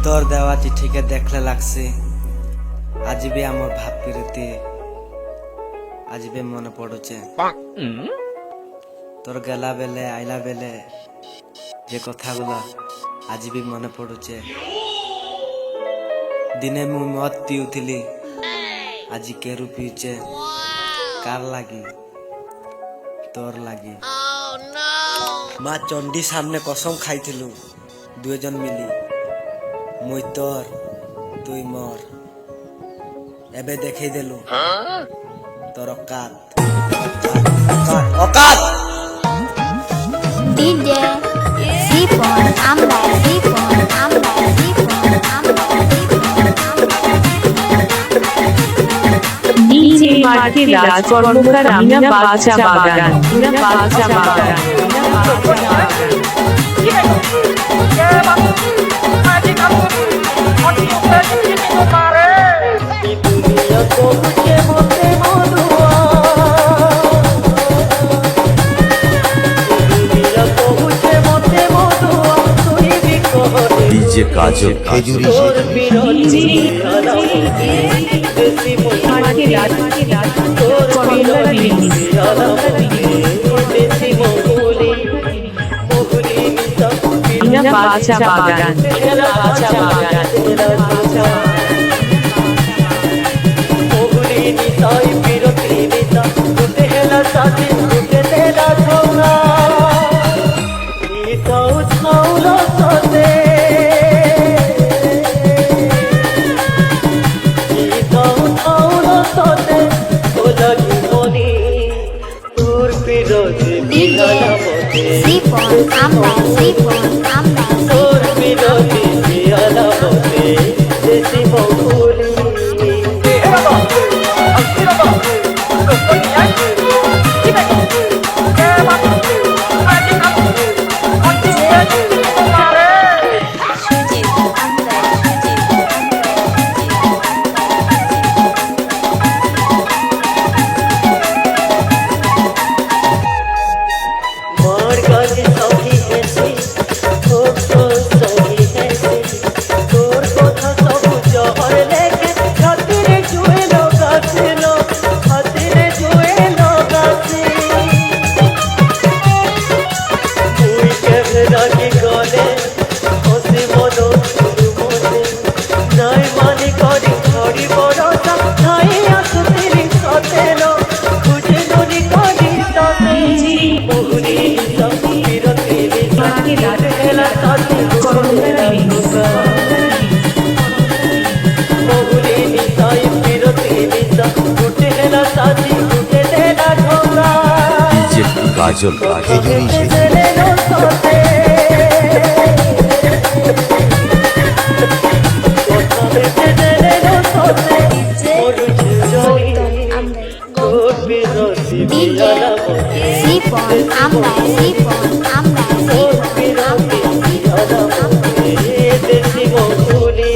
তোর দেওয়া চিঠিকে দেখলে লাগছে আজবে আমার ভাব পিরিতে আজবে মনে পড়ুছে তোর গেলা বেলে আইলা বেলে যে কথাগুলা আজবে মনে পড়ুছে দিনে মু মত পিউଥିଲି আজি কেরু পিউছে কার লাগি তোর লাগি মা চন্ডী সামনে কসম খাইছিলু দুজন মিলি মুই তোর তুই মোর এবে দেখাই দেলু তোর অকাত অকাত ডিজে সিফন আমরা সিফন আমরা সিফন আমরা ডিজে মাঠে রাজ কর্মকার আমিনা বাদশা বাগান বাদশা বাগান डीजे काजल खेजूरी বাদশা বাগান সিফন আমরা সিফন আমরা তোর বিরোধী আলাপতে দেশি বহুলি काजल खेजूरी ডিজে সিফন আমরা সিফন আমরা সিফন আমরা দেশি বহুলি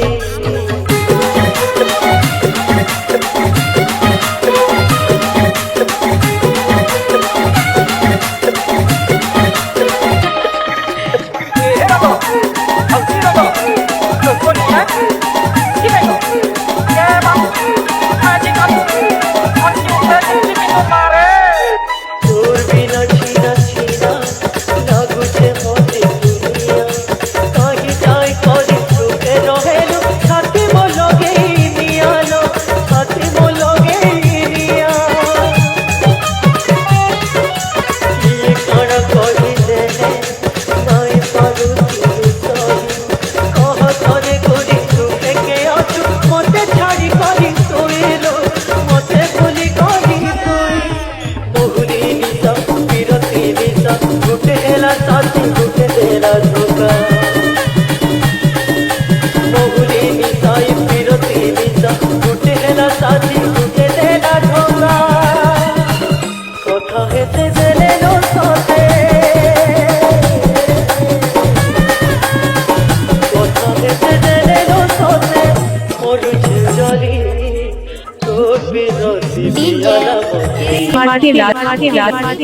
মাঠে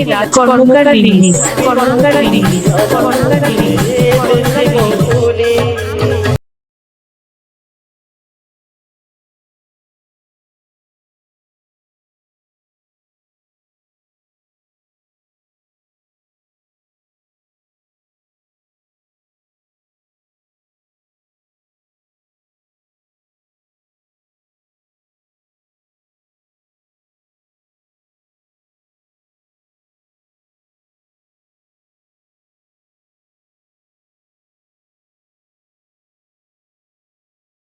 রাজ কর্মকার রিলিজ